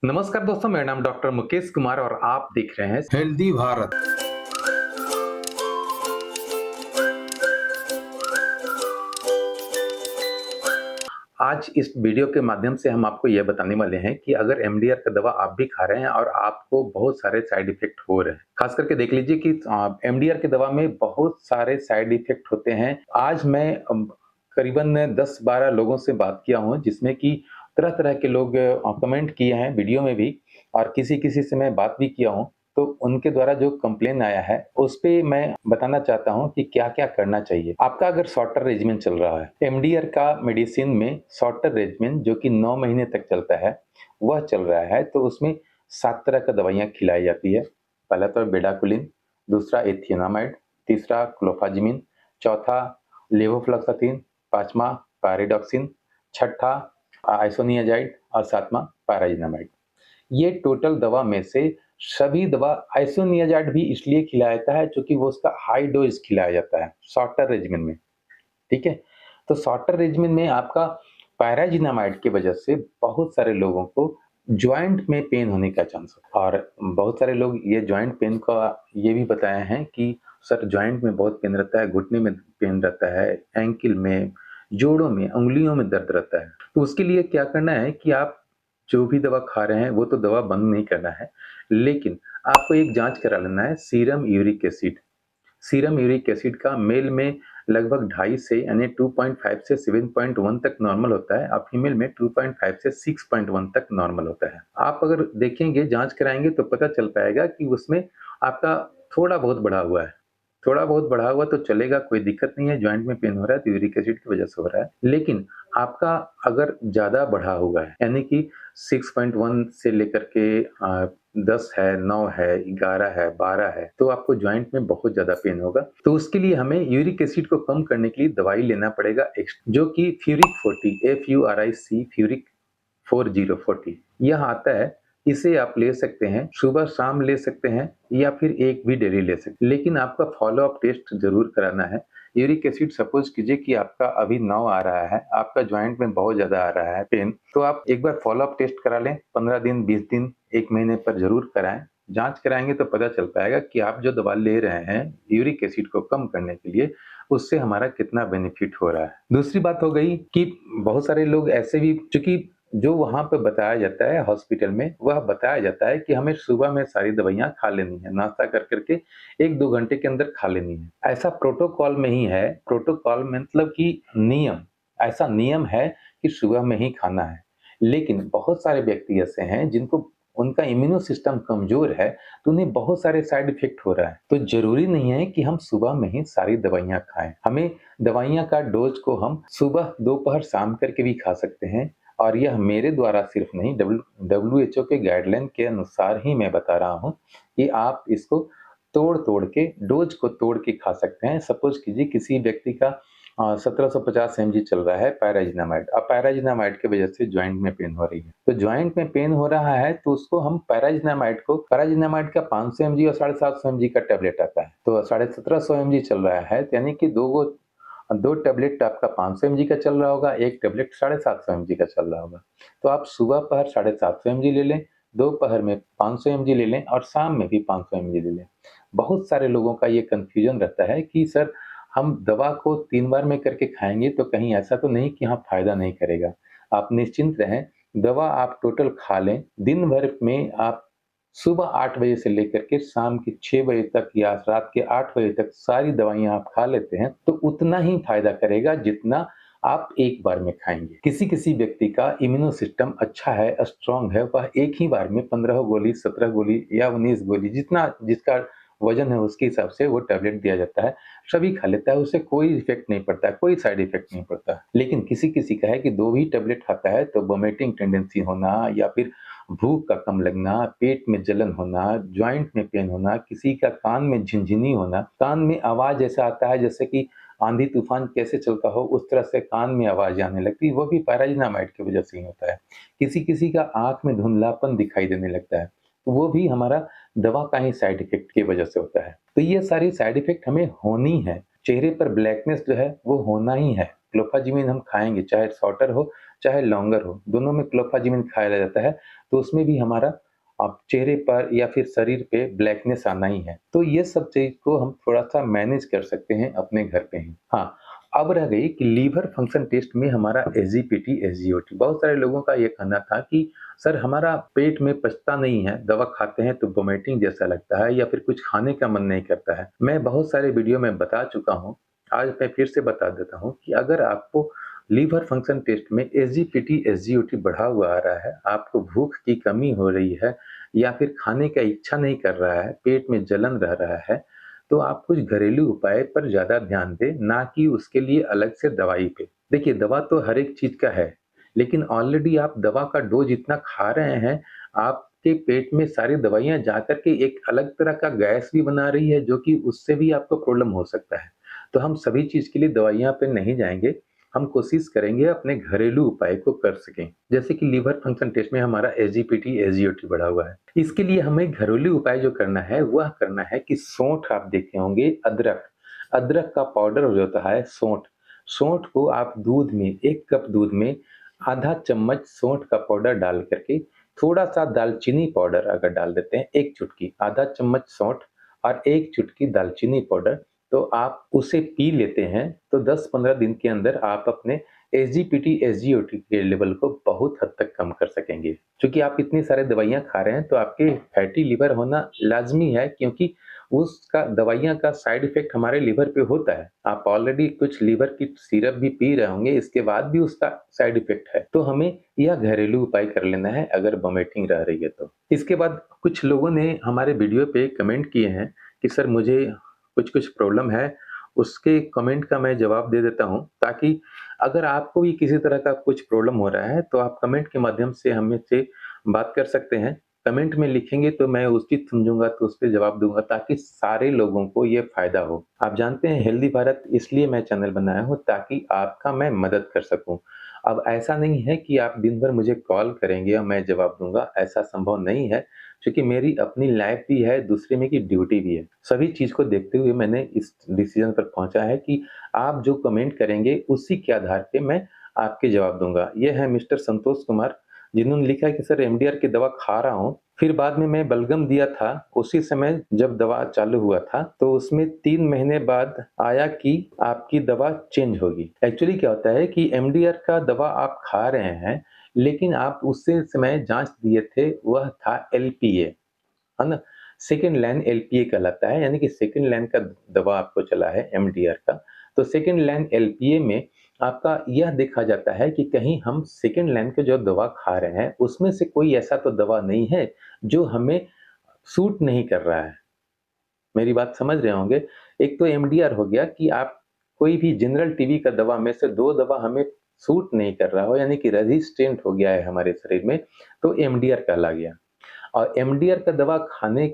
नमस्कार दोस्तों, मेरा नाम डॉक्टर मुकेश कुमार और आप देख रहे हैं हेल्दी भारत। आज इस वीडियो के माध्यम से हम आपको यह बताने वाले हैं कि अगर एमडीआर का दवा आप भी खा रहे हैं और आपको बहुत सारे साइड इफेक्ट हो रहे हैं, खास करके देख लीजिए कि एमडीआर की दवा में बहुत सारे साइड इफेक्ट होते हैं। आज मैं करीबन 10-12 लोगों से बात किया हूं, जिसमें कि तरह-तरह के लोग कमेंट किए हैं वीडियो में भी, और किसी-किसी से मैं बात भी किया हूं। तो उनके द्वारा जो कंप्लेन आया है, उस पे मैं बताना चाहता हूं कि क्या-क्या करना चाहिए। आपका अगर शॉर्टर रेजिमेन चल रहा है, एमडीआर का मेडिसिन में शॉर्टर रेजिमेन जो कि 9 महीने तक चलता है, वह चल रहा है, तो उसमें 7 तरह का दवाइयाँ खिलाई जाती है। पहला तो बेडाक्विलिन, दूसरा एथियोनामाइड, तीसरा क्लोफाजिमिन, चौथा लेवोफ्लॉक्सासिन, पाँचवाँ पायरिडॉक्सिन, छठा आइसोनियाज़ाइड और सातवाँ पायराज़िनामाइड। ये टोटल दवा में से सभी दवा आइसोनियाज़ाइड भी इसलिए खिलाया जाता है क्योंकि वो उसका हाई डोज़ खिलाया जाता है शॉर्टर रेजिमेन में, ठीक है? तो शॉर्टर रेजिमेन में आपका पायराज़िनामाइड की वजह से बहुत सारे लोगों को जॉइंट में पेन होने का चांस होता है, और बहुत सारे लोग ये जॉइंट पेन का ये भी बताए हैं कि सर जॉइंट में बहुत पेन रहता है, घुटने में पेन रहता है, एंकल में, जोड़ों में, उँगलियों में दर्द रहता है। तो उसके लिए क्या करना है कि आप जो भी दवा खा रहे हैं वो तो दवा बंद नहीं करना है, लेकिन आपको एक जाँच करा लेना है serum uric acid. Serum uric acid का मेल में लगभग 2.5 से यानी 2.5 से 7.1 तक नॉर्मल होता है, और फीमेल में 2.5 से 6.1 तक नॉर्मल होता है। आप अगर देखेंगे, जाँच कराएँगे तो पता चल पाएगा कि उसमें आपका थोड़ा बहुत बढ़ा हुआ है। थोड़ा बहुत बढ़ा हुआ तो चलेगा, कोई दिक्कत नहीं है, जॉइंट में पेन हो रहा है तो यूरिक एसिड की वजह से हो रहा है। लेकिन आपका अगर ज़्यादा बढ़ा हुआ है, यानी कि 6.1 से लेकर के 10 है, 9 है, 11 है, 12 है, तो आपको जॉइंट में बहुत ज़्यादा पेन होगा। तो उसके लिए हमें यूरिक एसिड को कम करने के लिए दवाई लेना पड़ेगा जो कि फ्यूरिक 40 FURIC फ्यूरिक 4040 यह आता है। इसे आप ले सकते हैं, सुबह-शाम ले सकते हैं या फिर एक भी डेली ले सकते हैं। लेकिन आपका फ़ॉलो अप टेस्ट ज़रूर कराना है। यूरिक एसिड सपोज़ कीजिए कि आपका अभी 9 आ रहा है, आपका जॉइंट में बहुत ज़्यादा आ रहा है पेन, तो आप एक बार फ़ॉलो अप टेस्ट करा लें, 15 दिन, 20 दिन, 1 महीने पर ज़रूर कराएँ। जाँच कराएँगे तो पता चल पाएगा कि आप जो दवा ले रहे हैं यूरिक एसिड को कम करने के लिए, उससे हमारा कितना बेनिफिट हो रहा है। दूसरी बात हो गई कि बहुत सारे लोग ऐसे भी, चूँकि जो वहाँ पे बताया जाता है हॉस्पिटल में, वह बताया जाता है कि हमें सुबह में सारी दवाइयाँ खा लेनी है, नाश्ता कर के 1-2 घंटे के अंदर खा लेनी है। ऐसा प्रोटोकॉल में ही है, प्रोटोकॉल मतलब कि नियम, ऐसा नियम है कि सुबह में ही खाना है। लेकिन बहुत सारे व्यक्ति ऐसे हैं जिनको उनका इम्यूनो सिस्टम कमज़ोर है, तो उन्हें बहुत सारे साइड इफ़ेक्ट हो रहा है। तो ज़रूरी नहीं है कि हम सुबह में ही सारी दवाइयाँ खाएँ। हमें दवाइयाँ का डोज़ को हम सुबह, दोपहर, शाम करके भी खा सकते हैं, और यह मेरे द्वारा सिर्फ नहीं, डब्ल्यूएचओ के गाइडलाइन के अनुसार ही मैं बता रहा हूँ कि आप इसको तोड़-तोड़ के, डोज़ को तोड़ के खा सकते हैं। सपोज़ कीजिए किसी व्यक्ति का 1750 एमजी चल रहा है पैराज़िनामाइड, अब पैराज़िनामाइड की वजह से जॉइंट में पेन हो रही है। तो जॉइंट में पेन हो रहा है तो उसको हम पैराज़िनामाइड का 500 एमजी और 750 एमजी का टैबलेट आता है। तो 1750 एमजी चल रहा है, तो यानी कि 2 टैबलेट आपका 500 एमजी का चल रहा होगा, 1 टैबलेट 750 एमजी का चल रहा होगा। तो आप सुबह पहर 750 एमजी ले लें, दोपहर में 500 एमजी ले लें और शाम में भी 500 एमजी ले लें। बहुत सारे लोगों का ये कन्फ्यूज़न रहता है कि सर हम दवा को 3 बार में करके खाएँगे तो कहीं ऐसा तो नहीं कि हाँ फ़ायदा नहीं करेगा। आप निश्चिंत रहें, दवा आप टोटल खा लें, दिन भर में आप सुबह 8 बजे से लेकर के शाम के 6 बजे तक या रात के 8 बजे तक सारी दवाइयाँ आप खा लेते हैं, तो उतना ही फ़ायदा करेगा जितना आप एक बार में खाएँगे। किसी-किसी व्यक्ति का इम्यूनो सिस्टम अच्छा है, स्ट्रॉन्ग है, वह एक ही बार में 15 गोली, 17 गोली या 19 गोली, जितना जिसका वज़न है उसके हिसाब से वो टैबलेट दिया जाता है, सभी खा लेता है, उससे कोई इफ़ेक्ट नहीं पड़ता है, कोई साइड इफ़ेक्ट नहीं पड़ता है। लेकिन किसी-किसी का है कि 2 ही टैबलेट खाता है तो वोमिटिंग टेंडेंसी होना या फिर भूख का कम लगना, पेट में जलन होना, जॉइंट में पेन होना, किसी का कान में झिनझिनी होना, कान में आवाज़ ऐसा आता है जैसे कि आंधी-तूफ़ान कैसे चलता हो उस तरह से कान में आवाज़ आने लगती है, वो भी पैराज़िनामाइड की वजह से ही होता है। किसी-किसी का आँख में धुंधलापन दिखाई देने लगता है, वो भी हमारा दवा का ही साइड इफ़ेक्ट की वजह से होता है। तो ये सारी साइड इफ़ेक्ट हमें होनी है, चेहरे पर ब्लैकनेस जो है वो होना ही है। क्लोफाज़िमिन हम खाएँगे, चाहे शॉर्टर हो, चाहे लॉन्गर हो, दोनों में क्लोफाजिमिन खाया जाता है, तो उसमें भी हमारा चेहरे पर या फिर शरीर पे ब्लैकनेस आना ही है। तो ये सब चीज़ को हम थोड़ा-सा मैनेज कर सकते हैं अपने घर पे ही। हाँ, अब रह गई कि लीवर फंक्शन टेस्ट में हमारा एसजीपीटी, एसजीओटी। बहुत सारे लोगों का ये कहना था कि सर हमारा पेट में पचता नहीं है, दवा खाते हैं तो वोमिटिंग जैसा लगता है या फिर कुछ खाने का मन नहीं करता है। मैं बहुत सारे वीडियो में बता चुका हूँ, आज मैं फिर से बता देता हूँ कि अगर आपको लीवर फंक्शन टेस्ट में एसजीपीटी, एसजीओटी बढ़ा हुआ आ रहा है, आपको भूख की कमी हो रही है या फिर खाने का इच्छा नहीं कर रहा है, पेट में जलन रह रहा है, तो आप कुछ घरेलू उपाय पर ज़्यादा ध्यान दें, ना कि उसके लिए अलग से दवाई पे। देखिए, दवा तो हर एक चीज़ का है, लेकिन ऑलरेडी आप दवा का डोज़ इतना खा रहे हैं, आपके पेट में सारी दवाइयाँ जा कर के एक अलग तरह का गैस भी बना रही है, जो कि उससे भी आपको प्रॉब्लम हो सकता है। तो हम सभी चीज़ के लिए दवाइयाँ पे नहीं जाएँगे, हम कोशिश करेंगे अपने घरेलू उपाय को कर सकें। जैसे कि लीवर फंक्शन टेस्ट में हमारा एसजीपीटी, एसजीओटी बढ़ा हुआ है। इसके लिए हमें घरेलू उपाय जो करना है, वह करना है कि सौंठ आप देखे होंगे, अदरक, अदरक का पाउडर जो होता है सौंठ, सौंठ को आप दूध में 1 कप दूध में आधा चम्मच सौंठ का पाउडर डाल करके थोड़ा-सा दालचीनी पाउडर अगर डाल देते हैं, 1 चुटकी, आधा चम्मच सौंठ और 1 चुटकी दालचीनी पाउडर, तो आप उसे पी लेते हैं, तो 10-15 दिन के अंदर आप अपने एसजीपीटी, एसजीओटी के लेवल को बहुत हद तक कम कर सकेंगे। चूँकि आप इतनी सारी दवाइयाँ खा रहे हैं, तो आपके फैटी लिवर होना लाज़मी है क्योंकि उसका दवाइयाँ का साइड इफ़ेक्ट हमारे लिवर पे होता है। आप ऑलरेडी कुछ लिवर की सिरप भी पी रहे होंगे, इसके बाद भी उसका साइड इफ़ेक्ट है। तो हमें यह घरेलू उपाय कर लेना है अगर वोमिटिंग रह रही है तो। इसके बाद कुछ लोगों ने हमारे वीडियो पे कमेंट किए हैं कि सर मुझे कुछ-कुछ प्रॉब्लम है, उसके कमेंट का मैं जवाब दे देता हूँ ताकि अगर आपको भी किसी तरह का कुछ प्रॉब्लम हो रहा है, तो आप कमेंट के माध्यम से हमसे बात कर सकते हैं। कमेंट में लिखेंगे तो मैं उचित समझूँगा तो उस पे जवाब दूँगा ताकि सारे लोगों को ये फ़ायदा हो। आप जानते हैं हेल्दी भारत इसलिए मैं चैनल बनाया हूँ ताकि आपका मैं मदद कर सकूँ। अब ऐसा नहीं है कि आप दिन भर मुझे कॉल करेंगे और मैं जवाब दूँगा, ऐसा संभव नहीं है क्योंकि मेरी अपनी लाइफ़ भी है, दूसरे में की ड्यूटी भी है। सभी चीज़ को देखते हुए मैंने इस डिसीज़न पर पहुँचा है कि आप जो कमेंट करेंगे उसी के आधार पे मैं आपके जवाब दूँगा। ये है मिस्टर संतोष कुमार जिन्होंने लिखा है कि सर एमडीआर की दवा खा रहा हूँ, फिर बाद में मैं बलगम दिया था, उसी समय जब दवा चालू हुआ था, तो उसमें 3 महीने बाद आया कि आपकी दवा चेंज होगी। एक्चुअली क्या होता है कि एमडीआर का दवा आप खा रहे हैं, लेकिन आप उसी समय जाँच दिए थे, वह था एलपीए, है ना? सेकंड लाइन एलपीए कहलाता है, यानी कि सेकंड लाइन का दवा आपको चला है एमडीआर का। तो सेकंड लाइन एलपीए में आपका यह देखा जाता है कि कहीं हम सेकंड लाइन की जो दवा खा रहे हैं, उसमें से कोई ऐसा तो दवा नहीं है, जो हमें सूट नहीं कर रहा है। मेरी बात समझ रहे होंगे। एक तो एमडीआर हो गया कि आप कोई भी जनरल टीबी का दवा में से 2 दवा हमें सूट नहीं कर रहा हो, यानी कि रेज़िस्टेंट हो गया है हमारे शरीर में, तो एमडीआर कहला गया। और एमडीआर का दवा खाने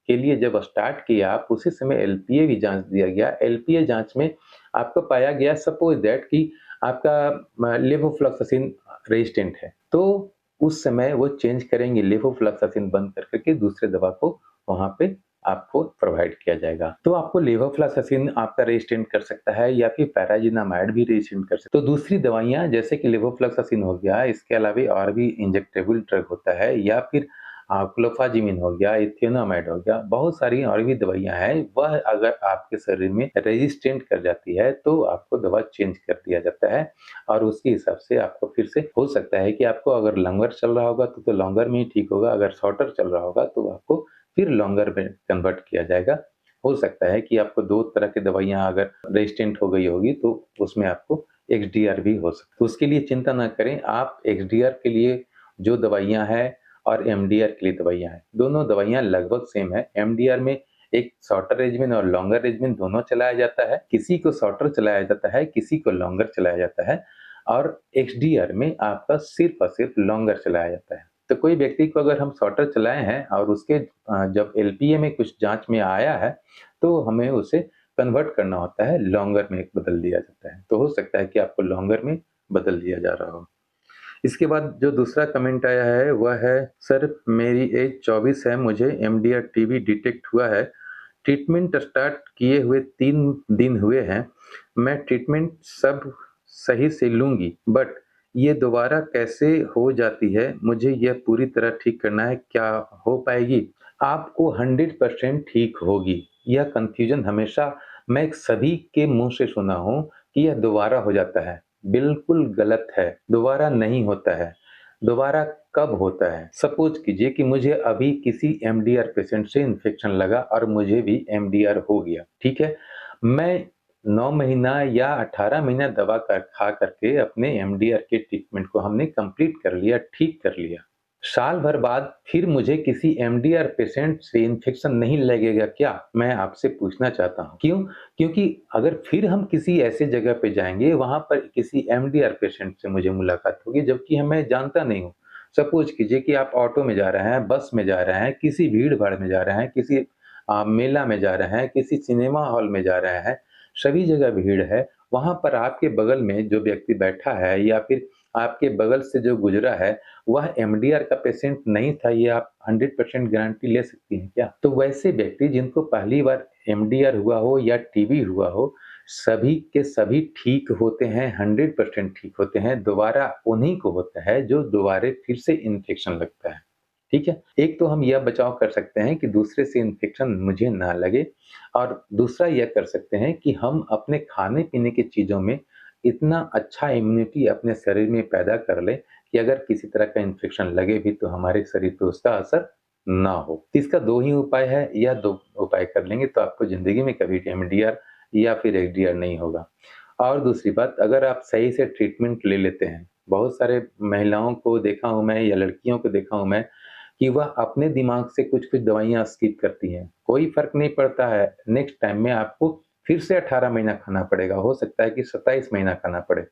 के लिए जब स्टार्ट किया आप, उसी समय एलपीए भी जाँच दिया गया। एलपीए जाँच में आपको पाया गया सपोज़ दैट कि आपका लेवोफ्लॉक्सासिन रेज़िस्टेंट है। तो उस समय वो चेंज करेंगे, लेवोफ्लॉक्सासिन बंद कर के दूसरे दवा को वहाँ पे आपको प्रोवाइड किया जाएगा। तो आपको लेवोफ्लॉक्सासिन आपका रेज़िस्टेंट कर सकता है या फिर पैराजिनामाइड भी रेज़िस्टेंट कर सकता है। तो दूसरी दवाइयाँ जैसे कि लेवोफ्लॉक्सासिन हो गया, इसके अलावा और भी इंजेक्टेबल ड्रग होता है या फिर क्लोफाजिमिन हो गया, एथेनोमाइड हो गया, बहुत सारी और भी दवाइयाँ हैं, वह अगर आपके शरीर में रेज़िस्टेंट कर जाती है, तो आपको दवा चेंज कर दिया जाता है और उसके हिसाब से आपको फिर से हो सकता है कि आपको अगर लॉन्गर चल रहा होगा, तो लॉन्गर में ही ठीक होगा, अगर शॉर्टर चल रहा होगा, तो आपको फिर लॉन्गर में कन्वर्ट किया जाएगा। हो सकता है कि आपको 2 तरह की दवाइयाँ अगर रेज़िस्टेंट हो गई होगी, तो उसमें आपको एक्सडीआर भी हो सकता है। तो उसके लिए चिंता ना करें, आप एक्सडीआर के लिए जो दवाइयाँ हैं और एमडीआर के लिए दवाइयाँ हैं। दोनों दवाइयाँ लगभग सेम है। एमडीआर में एक शॉर्टर रेजिमेन और लॉन्गर रेजिमेन दोनों चलाया जाता है। किसी को शॉर्टर चलाया जाता है, किसी को लॉन्गर चलाया जाता है और एक्सडीआर में आपका सिर्फ़ और सिर्फ़ लॉन्गर चलाया जाता है। तो कोई व्यक्ति को अगर हम शॉर्टर चलाए हैं और उसके जब एलपीए में कुछ जाँच में आया है, तो हमें उसे कन्वर्ट करना होता है, लॉन्गर में बदल दिया जाता है। तो हो सकता है कि आपको लॉन्गर में बदल दिया जा रहा हो। इसके बाद जो दूसरा कमेंट आया है वह है सर मेरी एज 24 है, मुझे एमडीआर टीबी डिटेक्ट हुआ है। ट्रीटमेंट स्टार्ट किए हुए 3 दिन हुए हैं। मैं ट्रीटमेंट सब सही से लूँगी बट ये दोबारा कैसे हो जाती है? मुझे यह पूरी तरह ठीक करना है, क्या हो पाएगी? आपको 100% ठीक होगी। यह कन्फ्यूज़न हमेशा मैं सभी के मुँह से सुना हूँ कि यह दोबारा हो जाता है। बिल्कुल गलत है, दोबारा नहीं होता है। दोबारा कब होता है? सपोज़ कीजिए कि मुझे अभी किसी एमडीआर पेशेंट से इन्फेक्शन लगा और मुझे भी एमडीआर हो गया, ठीक है? मैं 9 महीना या 18 महीना दवा खा करके अपने एमडीआर के ट्रीटमेंट को हमने कंप्लीट कर लिया, ठीक कर लिया। साल भर बाद फिर मुझे किसी एमडीआर पेशेंट से इन्फेक्शन नहीं लगेगा क्या? मैं आपसे पूछना चाहता हूँ। क्यों? क्योंकि अगर फिर हम किसी ऐसी जगह पे जाएँगे, वहाँ पर किसी एमडीआर पेशेंट से मुझे मुलाकात होगी, जबकि मैं जानता नहीं हूँ। सपोज़ कीजिए कि आप ऑटो में जा रहे हैं, बस में जा रहे हैं, किसी भीड़-भाड़ में जा रहे हैं, किसी मेला में जा रहे हैं, किसी सिनेमा हॉल में जा रहे हैं, सभी जगह भीड़ है। वहाँ पर आपके बगल में जो व्यक्ति बैठा है या फिर आपके बगल से जो गुज़रा है, वह एमडीआर का पेशेंट नहीं था, ये आप 100% गारंटी ले सकती हैं क्या? तो वैसे व्यक्ति जिनको पहली बार एमडीआर हुआ हो या टीबी हुआ हो, सभी के सभी ठीक होते हैं, 100% ठीक होते हैं। दोबारा उन्हीं को होता है जो दोबारा फिर से इन्फेक्शन लगता है। ठीक है? एक तो हम यह बचाव कर सकते हैं कि दूसरे से इन्फेक्शन मुझे ना लगे और दूसरा यह कर सकते हैं कि हम अपने खाने-पीने की चीज़ों में इतना अच्छा इम्यूनिटी अपने शरीर में पैदा कर लें कि अगर किसी तरह का इन्फेक्शन लगे भी तो हमारे शरीर पे उसका असर ना हो। इसका 2 ही उपाय है, या 2 उपाय कर लेंगे तो आपको ज़िंदगी में कभी एमडीआर या फिर एक्सडीआर नहीं होगा। और दूसरी बात, अगर आप सही से ट्रीटमेंट ले लेते हैं, बहुत सारे महिलाओं को देखा हूँ मैं या लड़कियों को देखा हूँ मैं कि वह अपने दिमाग से कुछ-कुछ दवाइयाँ स्किप करती हैं। कोई फ़र्क नहीं पड़ता है, नेक्स्ट टाइम में आपको फिर से 18 महीना खाना पड़ेगा, हो सकता है कि 27 महीना खाना पड़े।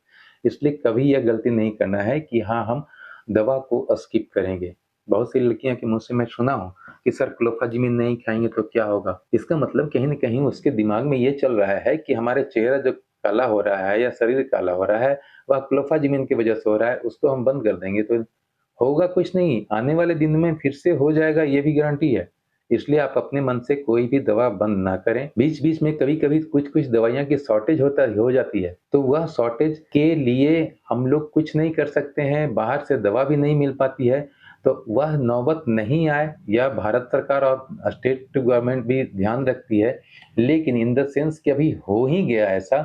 इसलिए कभी यह गलती नहीं करना है कि हाँ, हम दवा को स्किप करेंगे। बहुत सी लड़कियों के मुँह से मैं सुना हूँ कि सर क्लोफाज़िमिन नहीं खाएँगे तो क्या होगा? इसका मतलब कहीं न कहीं उसके दिमाग में ये चल रहा है कि हमारा चेहरा जो काला हो रहा है या शरीर काला हो रहा है, वह क्लोफाज़िमिन की वज़ह से हो रहा है, उसको हम बंद कर देंगे तो होगा कुछ नहीं, आने वाले दिन में फिर से हो जाएगा, ये भी गारंटी है। इसलिए आप अपने मन से कोई भी दवा बंद ना करें। बीच-बीच में कभी-कभी कुछ-कुछ दवाइयाँ की शॉर्टेज हो जाती है, तो वह शॉर्टेज के लिए हम लोग कुछ नहीं कर सकते हैं, बाहर से दवा भी नहीं मिल पाती है, तो वह नौबत नहीं आए, यह भारत सरकार और स्टेट गवर्नमेंट भी ध्यान रखती है। लेकिन इन द सेंस कि अभी हो ही गया ऐसा,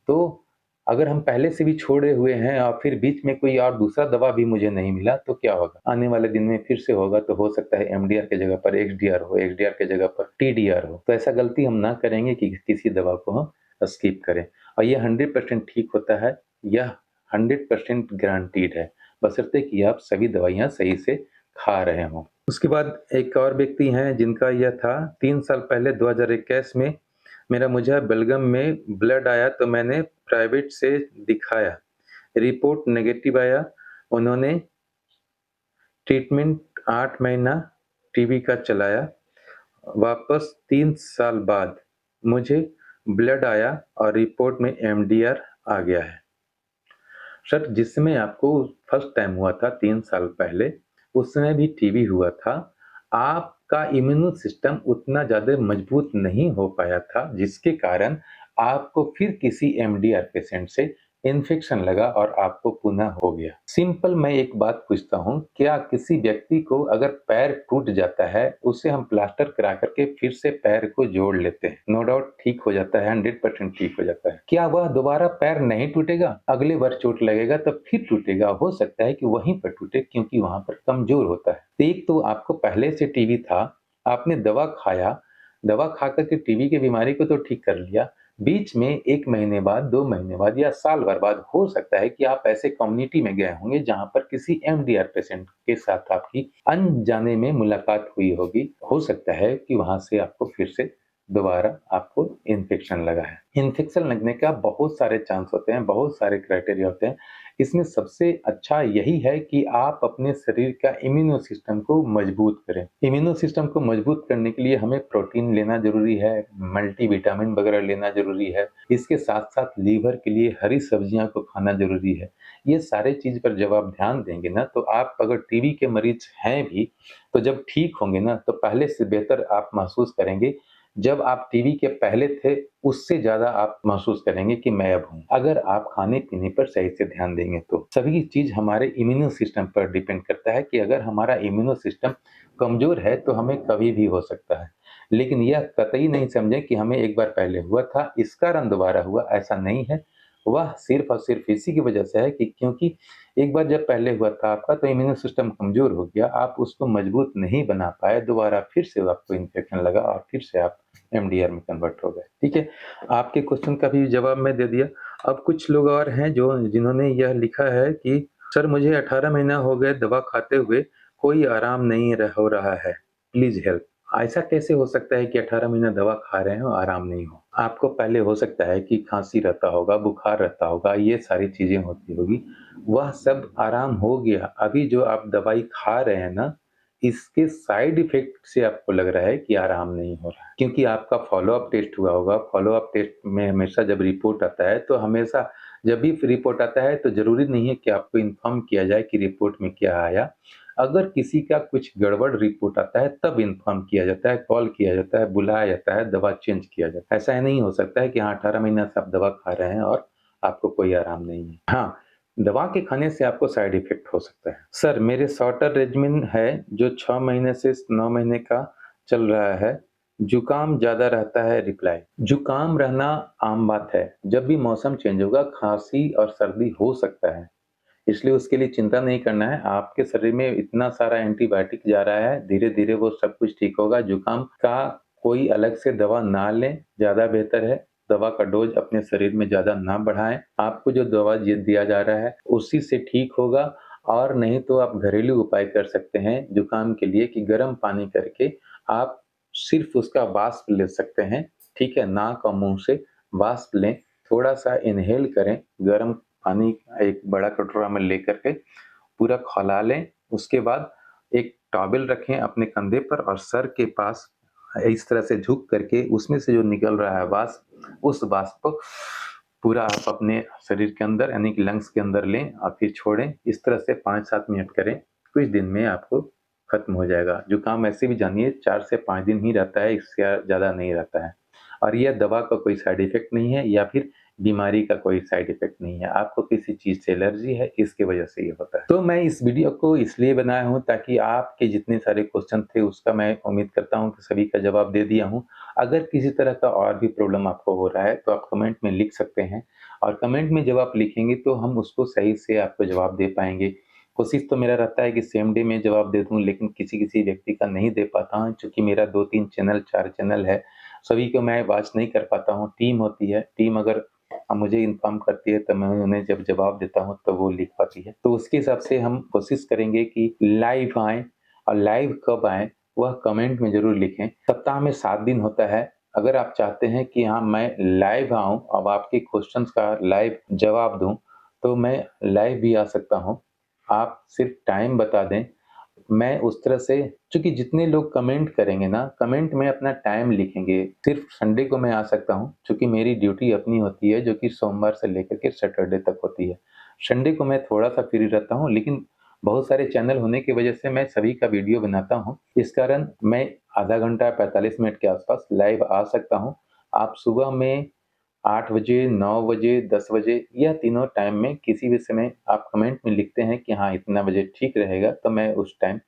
तो अगर हम पहले से भी छोड़े हुए हैं और फिर बीच में कोई और दूसरा दवा भी मुझे नहीं मिला तो क्या होगा? आने वाले दिन में फिर से होगा तो हो सकता है एमडीआर की जगह पर एक्सडीआर हो, एक्सडीआर की जगह पर टीडीआर हो। तो ऐसा गलती हम ना करेंगे कि किसी दवा को हम स्किप करें और ये 100% ठीक होता है, यह 100% गारंटीड है, बशर्ते कि आप सभी दवाइयाँ सही से खा रहे हों। उसके बाद एक और व्यक्ति हैं जिनका यह था 3 साल पहले 2021 में मेरा मुझे बलगम में ब्लड आया तो मैंने प्राइवेट से दिखाया, रिपोर्ट नेगेटिव आया। उन्होंने ट्रीटमेंट 8 महीना टीबी का चलाया। वापस 3 साल बाद मुझे ब्लड आया और रिपोर्ट में एमडीआर आ गया है। सर, जिस समय आपको फर्स्ट टाइम हुआ था 3 साल पहले, उस समय भी टीबी हुआ था। आपका इम्यून सिस्टम उतना ज़्यादा मजबूत नहीं हो पाया था, जिसके कारण आपको फिर किसी एमडीआर पेशेंट से इन्फेक्शन लगा और आपको पुनः हो गया। सिंपल मैं एक बात पूछता हूँ, क्या किसी व्यक्ति को अगर पैर टूट जाता है, उसे हम प्लास्टर करा कर के फिर से पैर को जोड़ लेते हैं। नो डाउट ठीक हो जाता है, 100% ठीक हो जाता है। क्या वह दोबारा पैर नहीं टूटेगा? अगली बार चोट लगेगा तब फिर टूटेगा। हो सकता है कि वहीं पर टूटे क्योंकि वहाँ पर कमज़ोर होता है। तो एक तो आपको पहले से टीबी था, आपने दवा खाया, दवा खा कर के टीबी की बीमारी को तो ठीक कर लिया, बीच में 1 महीने बाद, 2 महीने बाद या साल भर बाद हो सकता है कि आप ऐसे कम्युनिटी में गए होंगे जहाँ पर किसी एमडीआर पेशेंट के साथ आपकी अनजाने में मुलाकात हुई होगी। हो सकता है कि वहाँ से आपको फिर से दोबारा आपको इन्फेक्शन लगा है। इन्फेक्शन लगने का बहुत सारे चांस होते हैं, बहुत सारे क्राइटेरिया होते हैं। इसमें सबसे अच्छा यही है कि आप अपने शरीर का इम्यूनो सिस्टम को मजबूत करें। इम्यूनो सिस्टम को मजबूत करने के लिए हमें प्रोटीन लेना ज़रूरी है, मल्टीविटामिन वगैरह लेना ज़रूरी है। इसके साथ-साथ लीवर के लिए हरी सब्जियाँ को खाना ज़रूरी है। ये सारे चीज़ पर जब आप ध्यान देंगे ना, तो आप अगर टीबी के मरीज़ हैं भी, तो जब ठीक होंगे ना, तो पहले से बेहतर आप महसूस करेंगे जब आप टीवी के पहले थे, उससे ज़्यादा आप महसूस करेंगे कि मैं अब हूँ। अगर आप खाने-पीने पर सही से ध्यान देंगे तो। सभी चीज़ हमारे इम्यूनो सिस्टम पर डिपेंड करता है कि अगर हमारा इम्यूनो सिस्टम कमज़ोर है, तो हमें कभी भी हो सकता है। लेकिन यह कतई नहीं समझें कि हमें एक बार पहले हुआ था, इस कारण दोबारा हुआ, ऐसा नहीं है। वह सिर्फ़ और सिर्फ़ इसी की वजह से है कि क्योंकि एक बार जब पहले हुआ था आपका तो इम्यून सिस्टम कमज़ोर हो गया, आप उसको मजबूत नहीं बना पाए, दोबारा फिर से आपको इन्फेक्शन लगा और फिर से आप एमडीआर में कन्वर्ट हो गए, ठीक है? आपके क्वेश्चन का भी जवाब मैं दे दिया। अब कुछ लोग और हैं जो जिन्होंने यह लिखा है कि सर मुझे 18 महीना हो गए दवा खाते हुए, कोई आराम नहीं हो रहा है, प्लीज़ हेल्प। ऐसा कैसे हो सकता है कि 18 महीना दवा खा रहे हो, आराम नहीं हो? आपको पहले हो सकता है कि खाँसी रहता होगा, बुखार रहता होगा, ये सारी चीज़ें होती होगी। वह सब आराम हो गया, अभी जो आप दवाई खा रहे हैं ना, इसके साइड इफ़ेक्ट से आपको लग रहा है कि आराम नहीं हो रहा है। क्योंकि आपका फ़ॉलो-अप टेस्ट हुआ होगा, फ़ॉलो-अप टेस्ट में हमेशा जब रिपोर्ट आता है, तो हमेशा जब भी रिपोर्ट आता है, तो ज़रूरी नहीं है कि आपको इन्फॉर्म किया जाए कि रिपोर्ट में क्या आया। अगर किसी का कुछ गड़बड़ रिपोर्ट आता है, तब इन्फॉर्म किया जाता है, कॉल किया जाता है, बुलाया जाता है, दवा चेंज किया जाता है। ऐसा नहीं हो सकता है कि हाँ, 18 महीना से आप दवा खा रहे हैं और आपको कोई आराम नहीं है। हाँ, दवा के खाने से आपको साइड इफ़ेक्ट हो सकता है। सर मेरे शॉर्टर रेजिमेन है जो 6 महीने से 9 महीने का चल रहा है, जुकाम ज़्यादा रहता है रिप्लाई। जुकाम रहना आम बात है, जब भी मौसम चेंज होगा खाँसी और सर्दी हो सकता है, इसलिए उसके लिए चिंता नहीं करना है। आपके शरीर में इतना सारा एंटीबायोटिक जा रहा है, धीरे-धीरे वो सब कुछ ठीक होगा। जुकाम का कोई अलग से दवा ना लें, ज़्यादा बेहतर है। दवा का डोज़ अपने शरीर में ज़्यादा ना बढ़ाएँ। आपको जो दवा दिया जा रहा है, उसी से ठीक होगा और नहीं तो आप घरेलू उपाय कर सकते हैं जुकाम के लिए कि गर्म पानी करके आप सिर्फ़ उसका वाष्प ले सकते हैं, ठीक है? नाक और मुँह से वाष्प लें, थोड़ा-सा इन्हेल करें, गरम पानी एक बड़ा कटोरा में लेकर के पूरा खौला लें, उसके बाद एक टॉवेल रखें अपने कंधे पर और सर के पास इस तरह से झुक करके उसमें से जो निकल रहा है वाष्प, उस वाष्प को पूरा आप अपने शरीर के अंदर यानी कि लंग्स के अंदर लें और फिर छोड़ें। इस तरह से 5-7 मिनट करें, कुछ दिन में आपको खत्म हो जाएगा। जुकाम ऐसे भी जानिए 4 से 5 दिन ही रहता है, इससे ज़्यादा नहीं रहता है और यह दवा का कोई साइड इफ़ेक्ट नहीं है या फिर बीमारी का कोई साइड इफ़ेक्ट नहीं है, आपको किसी चीज़ से एलर्जी है, इसकी वजह से ये होता है। तो मैं इस वीडियो को इसलिए बनाया हूँ ताकि आपके जितने सारे क्वेश्चन थे उसका मैं उम्मीद करता हूँ कि सभी का जवाब दे दिया हूँ। अगर किसी तरह का और भी प्रॉब्लम आपको हो रहा है तो आप कमेंट में लिख सकते हैं और कमेंट में जब आप लिखेंगे तो हम उसको सही से आपको जवाब दे पाएँगे। कोशिश तो मेरा रहता है कि सेम डे में जवाब दे दूँ लेकिन किसी-किसी व्यक्ति का नहीं दे पाता हूँ चूँकि मेरा 2-3 चैनल 4 चैनल है, सभी को मैं वॉच नहीं कर पाता हूँ, टीम होती है, टीम अगर मुझे इन्फॉर्म करती है तो मैं उन्हें जब जवाब देता हूँ तो वो लिख पाती है। तो उसके हिसाब से हम कोशिश करेंगे कि लाइव आएँ और लाइव कब आएँ वह कमेंट में ज़रूर लिखें। सप्ताह में 7 दिन होता है, अगर आप चाहते हैं कि हाँ, मैं लाइव आऊँ और आपके क्वेश्चन्स का लाइव जवाब दूँ, तो मैं लाइव भी आ सकता हूँ। आप सिर्फ टाइम बता दें, मैं उस तरह से चूँकि जितने लोग कमेंट करेंगे ना, कमेंट में अपना टाइम लिखेंगे। सिर्फ़ संडे को मैं आ सकता हूँ, चूँकि मेरी ड्यूटी अपनी होती है, जो कि सोमवार से लेकर के सैटरडे तक होती है। संडे को मैं थोड़ा-सा फ्री रहता हूँ, लेकिन बहुत सारे चैनल होने की वजह से मैं सभी का वीडियो बनाता हूँ। इस कारण मैं आधा घंटा 45 मिनट के आस-पास लाइव आ सकता हूँ। आप सुबह में 8 बजे, 9 बजे, 10 बजे या तीनों टाइम में किसी भी समय आप कमेंट में लिखते हैं कि हाँ, इतना बजे ठीक रहेगा, तो मैं उस टाइम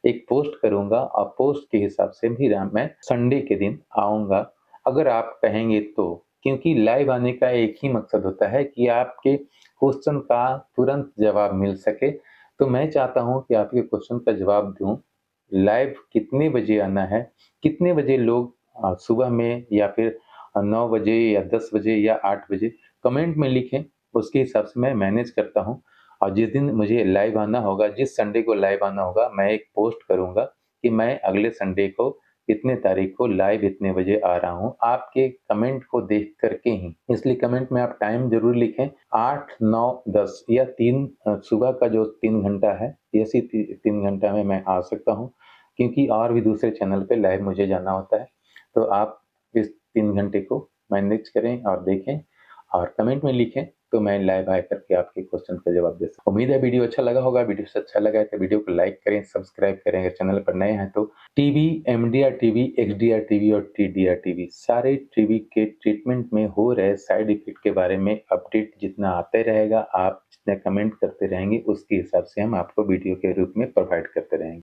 एक पोस्ट करूँगा और पोस्ट के हिसाब से भी मैं संडे के दिन आऊँगा, अगर आप कहेंगे तो। क्योंकि लाइव आने का एक ही मकसद होता है कि आपके क्वेश्चन का तुरंत जवाब मिल सके। तो मैं चाहता हूँ कि आपके क्वेश्चन का जवाब दूँ। लाइव कितने बजे आना है, कितने बजे लोग सुबह में या फिर 9 बजे या 10 बजे या 8 बजे कमेंट में लिखें, उसके हिसाब से मैं मैनेज करता हूँ। और जिस दिन मुझे लाइव आना होगा, जिस संडे को लाइव आना होगा, मैं एक पोस्ट करूँगा कि मैं अगले संडे को इतने तारीख को लाइव इतने बजे आ रहा हूँ, आपके कमेंट को देख कर के ही। इसलिए कमेंट में आप टाइम ज़रूर लिखें, 8, 9, 10 या 3 सुबह का जो 3 घंटा है, इसी 3 घंटा में मैं आ सकता हूँ, क्योंकि और भी दूसरे चैनल पे लाइव मुझे जाना होता है। तो आप इस 3 घंटे को मैनेज करें और देखें और कमेंट में लिखें तो मैं लाइव आकर के आपके क्वेश्चन का जवाब दे सकूँ। उम्मीद है वीडियो अच्छा लगा होगा, वीडियो से अच्छा लगा है तो वीडियो को लाइक करें, सब्सक्राइब करें, अगर चैनल पर नए हैं तो TB, MDR TB, XDR TB और टीडीआर टीबी सारे टीबी के ट्रीटमेंट में हो रहे साइड इफ़ेक्ट के बारे में अपडेट जितना आते रहेगा, आप जितने कमेंट करते रहेंगे, उसके हिसाब से हम आपको वीडियो के रूप में प्रोवाइड करते रहेंगे।